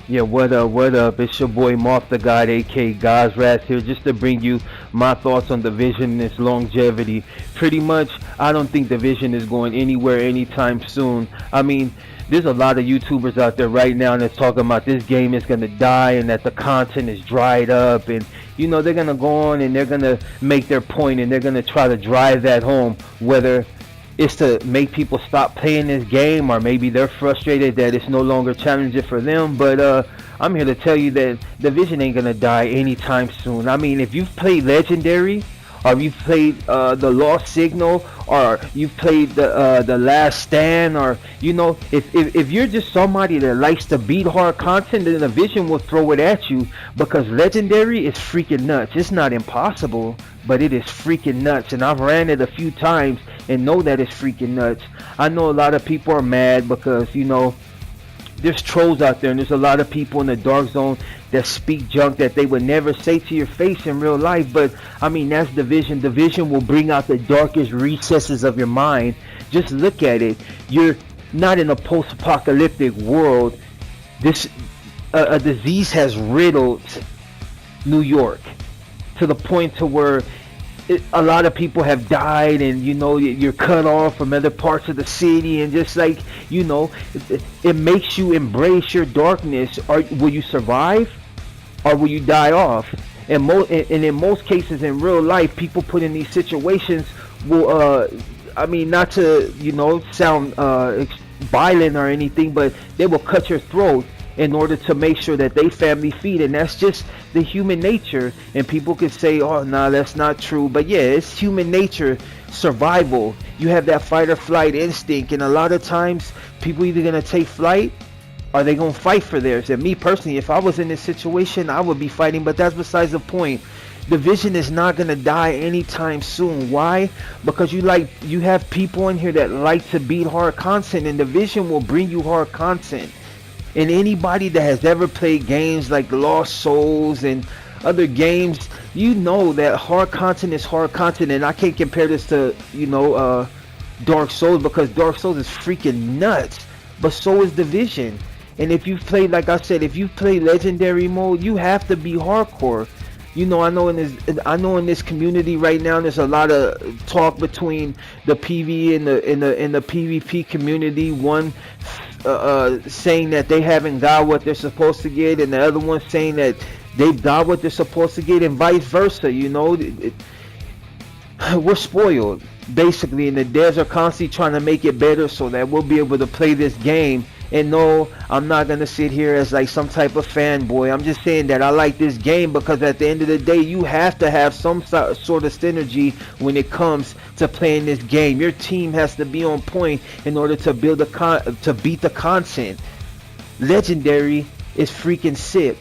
Yeah, what up? It's your boy Mark the God, aka Gozraz here, just to bring you my thoughts on Division and its longevity. Pretty much, I don't think Division is going anywhere anytime soon. I mean, there's a lot of YouTubers out there right now that's talking about this game is gonna die and that the content is dried up, and they're gonna go on and they're gonna make their point and they're gonna try to drive that home, whether is to make people stop playing this game, or maybe they're frustrated that it's no longer challenging for them. But I'm here to tell you that Division ain't gonna die anytime soon. I mean, if you've played Legendary, or you've played the Lost Signal, or you've played the Last Stand, or if you're just somebody that likes to beat hard content, then Division will throw it at you, because Legendary is freaking nuts. It's not impossible, but it is freaking nuts, and I've ran it a few times and know that it's freaking nuts. I know a lot of people are mad because there's trolls out there, and there's a lot of people in the dark zone that speak junk that they would never say to your face in real life. But I mean, that's Division. Division will bring out the darkest recesses of your mind. Just look at it. You're not in a post-apocalyptic world. This a disease has riddled New York to the point to where a lot of people have died, and you're cut off from other parts of the city, and just like it makes you embrace your darkness. Or will you survive, or will you die off? And in most cases in real life, people put in these situations will I mean, not to sound violent or anything, but they will cut your throat in order to make sure that they family feed, and that's just the human nature. And people could say, oh no, that's not true, but yeah, it's human nature, survival. You have that fight or flight instinct, and a lot of times people either gonna take flight or they gonna fight for theirs. And me personally, if I was in this situation, I would be fighting, but that's besides the point. Division is not gonna die anytime soon. Why? Because you have people in here that like to beat hard content, and Division will bring you hard content. And anybody that has ever played games like Lost Souls and other games, that hard content is hard content. And I can't compare this to Dark Souls, because Dark Souls is freaking nuts, but so is Division. And if you've played, like I said, if you've played Legendary mode, you have to be hardcore. I know in this community right now, there's a lot of talk between the PvE and the PvP community. One saying that they haven't got what they're supposed to get, and the other one saying that they've got what they're supposed to get, and vice versa. We're spoiled basically, and the devs are constantly trying to make it better so that we'll be able to play this game. And no, I'm not gonna sit here as like some type of fanboy. I'm just saying that I like this game, because at the end of the day, you have to have some sort of synergy when it comes to playing this game. Your team has to be on point in order to to beat the content. Legendary is freaking sick.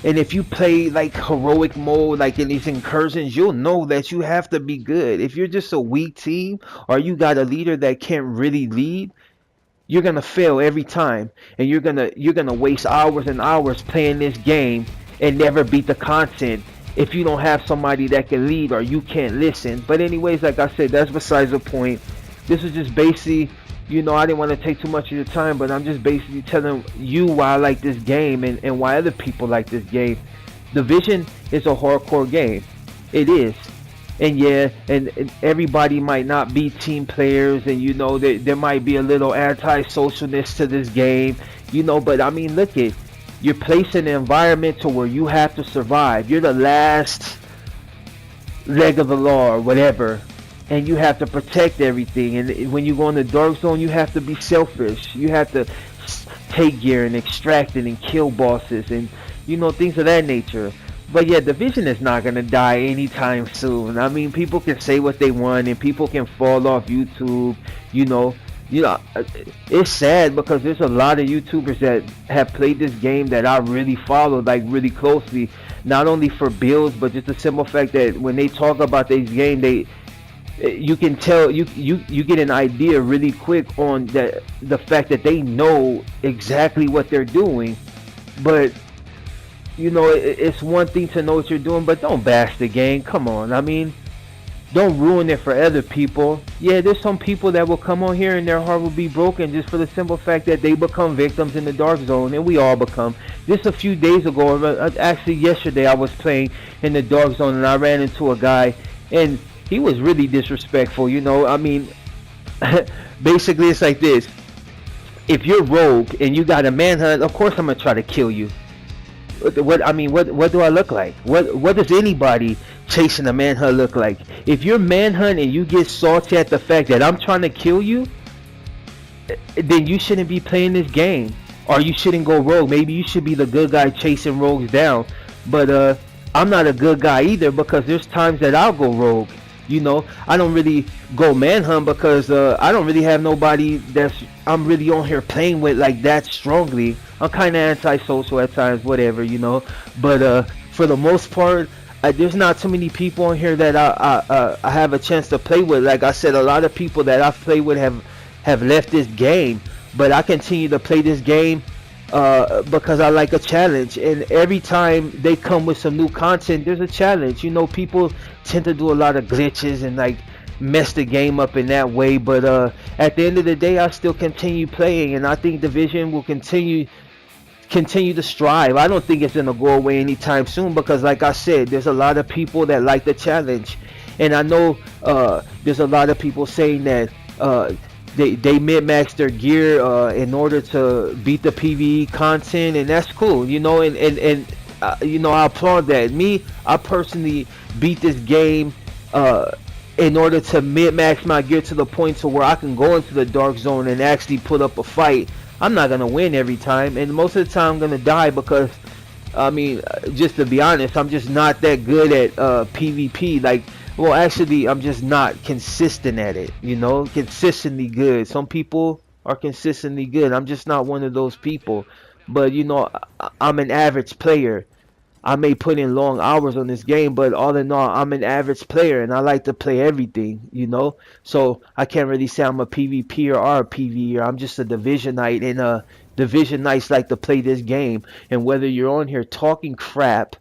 And if you play like heroic mode, like in these incursions, you'll know that you have to be good. If you're just a weak team, or you got a leader that can't really lead, you're gonna fail every time, and you're gonna waste hours and hours playing this game and never beat the content if you don't have somebody that can lead, or you can't listen. But anyways, like I said, that's besides the point. This is just basically, I didn't want to take too much of your time, but I'm just basically telling you why I like this game, and why other people like this game. Division is a hardcore game. It is. And yeah, and everybody might not be team players, and there might be a little anti-socialness to this game, but I mean, look it, you're placed in an environment to where you have to survive. You're the last leg of the law or whatever, and you have to protect everything. And when you go in the dark zone, you have to be selfish. You have to take gear and extract it and kill bosses, and things of that nature. But yeah, Division is not gonna die anytime soon. I mean, people can say what they want, and people can fall off YouTube. It's sad, because there's a lot of YouTubers that have played this game that I really followed, like really closely. Not only for builds, but just the simple fact that when they talk about this game, you can tell, you get an idea really quick on the fact that they know exactly what they're doing. But it's one thing to know what you're doing, but don't bash the game. Come on, I mean, Don't ruin it for other people. Yeah, there's some people that will come on here and their heart will be broken just for the simple fact that they become victims in the dark zone, and we all become. Just a few days ago, actually yesterday, I was playing in the dark zone and I ran into a guy, and he was really disrespectful. You know, I mean, basically it's like this: if you're rogue and you got a manhunt, of course I'm gonna try to kill you. What I mean, what do I look like? What does anybody chasing a manhunt look like? If you're manhunt and you get salty at the fact that I'm trying to kill you, then you shouldn't be playing this game, or you shouldn't go rogue. Maybe you should be the good guy chasing rogues down. But I'm not a good guy either, because there's times that I'll go rogue. You know, I don't really go manhunt because I don't really have nobody that's I'm really on here playing with like that strongly. I'm kind of antisocial at times, whatever, you know. But for the most part, there's not too many people on here that I have a chance to play with. Like I said, a lot of people that I've played with have left this game, but I continue to play this game because I like a challenge. And every time they come with some new content, there's a challenge. You know, people tend to do a lot of glitches and like mess the game up in that way. But at the end of the day, I still continue playing, and I think Division will continue to strive. I don't think it's gonna go away anytime soon, because like I said, there's a lot of people that like the challenge, and I know there's a lot of people saying that they min-max their gear in order to beat the PvE content, and that's cool, you know. And you know, I applaud that. Me, I personally beat this game in order to min-max my gear to the point to where I can go into the dark zone and actually put up a fight. I'm not gonna win every time, and most of the time I'm gonna die, because I mean, just to be honest, I'm just not that good at PvP. Like, well, actually, I'm just not consistent at it, you know, consistently good. Some people are consistently good. I'm just not one of those people. But, you know, I'm an average player. I may put in long hours on this game, but all in all, I'm an average player, and I like to play everything, you know. So I can't really say I'm a PvP or a PvE. I'm just a Divisionite, and Divisionites like to play this game. And whether you're on here talking crap,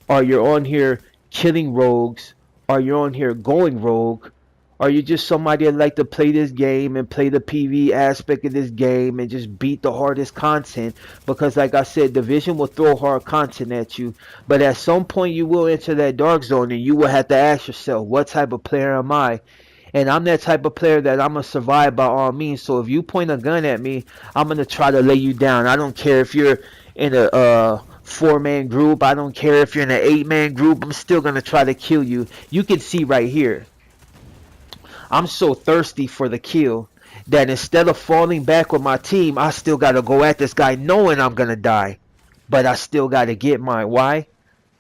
or you're on here killing rogues, or you're on here going rogue, or you're just somebody that like to play this game and play the PvE aspect of this game and just beat the hardest content, because like I said, Division will throw hard content at you, but at some point you will enter that dark zone, and you will have to ask yourself, what type of player am I? And I'm that type of player that I'm going to survive by all means. So if you point a gun at me, I'm going to try to lay you down. I don't care if you're in a 4-man group. I don't care if you're in an 8-man group. I'm still going to try to kill you. You can see right here, I'm so thirsty for the kill that instead of falling back with my team, I still got to go at this guy knowing I'm going to die. But I still got to get mine. Why?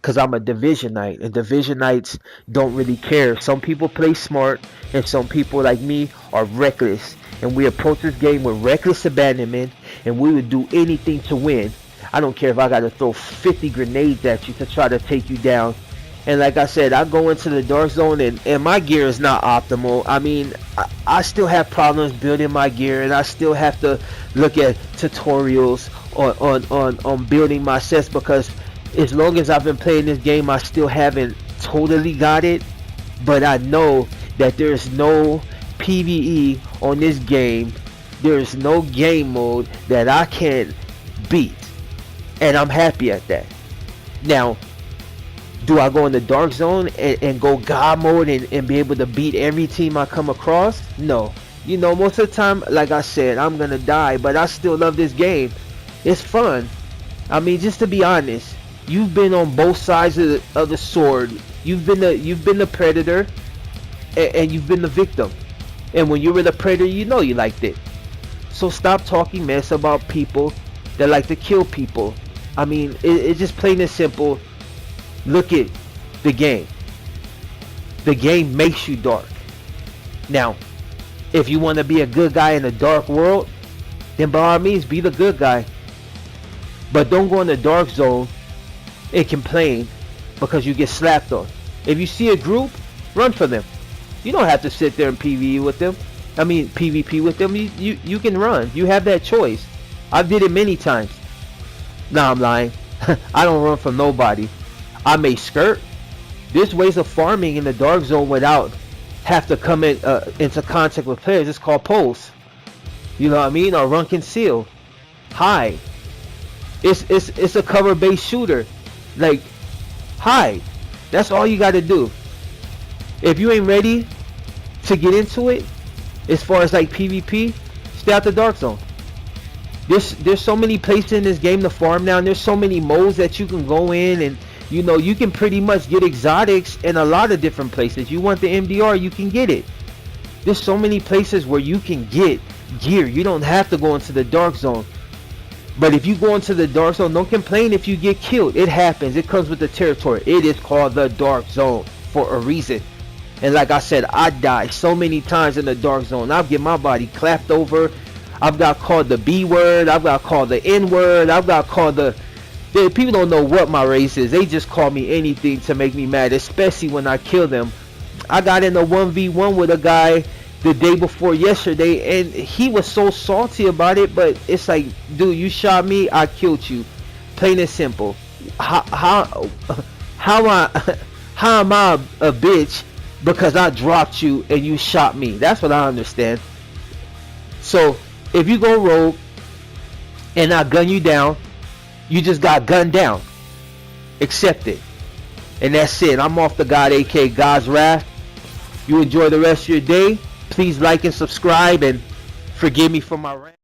Because I'm a Divisionite, and Divisionites don't really care. Some people play smart, and some people like me are reckless. And we approach this game with reckless abandonment, and we would do anything to win. I don't care if I got to throw 50 grenades at you to try to take you down. And like I said, I go into the dark zone, and my gear is not optimal. I mean, I still have problems building my gear, and I still have to look at tutorials on building my sets, because as long as I've been playing this game, I still haven't totally got it. But I know that there's no PvE on this game. There's no game mode that I can't beat, and I'm happy at that. Now, do I go in the dark zone and go God mode and be able to beat every team I come across? No. You know, most of the time, like I said, I'm going to die, but I still love this game. It's fun. I mean, just to be honest, you've been on both sides of the sword. You've been the predator, and you've been the victim. And when you were the predator, you know you liked it. So stop talking mess about people that like to kill people. I mean, it's just plain and simple. Look at the game. The game makes you dark. Now, if you want to be a good guy in a dark world, then by all means be the good guy. But don't go in the dark zone and complain because you get slapped on. If you see a group, run for them. You don't have to sit there and PvE with them. I mean PvP with them. You can run. You have that choice. I did it many times. Nah, I'm lying. I don't run from nobody. I may skirt, There's ways of farming in the dark zone without have to come into contact with players. It's called pulse. You know what I mean? Or run conceal, hide. It's a cover based shooter. Like, hide. That's all you got to do. If you ain't ready to get into it, as far as like PvP, stay out the dark zone. There's so many places in this game to farm now, and there's so many modes that you can go in, and you know you can pretty much get exotics in a lot of different places. You want the MDR, you can get it. There's so many places where you can get gear. You don't have to go into the dark zone. But if you go into the dark zone, don't complain if you get killed. It happens. It comes with the territory. It is called the dark zone for a reason. And like I said, I died so many times in the dark zone. I'll get my body clapped over. I've got called the B word. I've got called the N word. I've got called people don't know what my race is. They just call me anything to make me mad, especially when I kill them. I got in a 1v1 with a guy the day before yesterday, and he was so salty about it. But it's like, dude, you shot me, I killed you. Plain and simple. How am I a bitch because I dropped you and you shot me? That's what I understand. So if you go rogue and I gun you down, you just got gunned down. Accept it. And that's it. I'm off the God, aka God's Wrath. You enjoy the rest of your day. Please like and subscribe, and forgive me for my rant.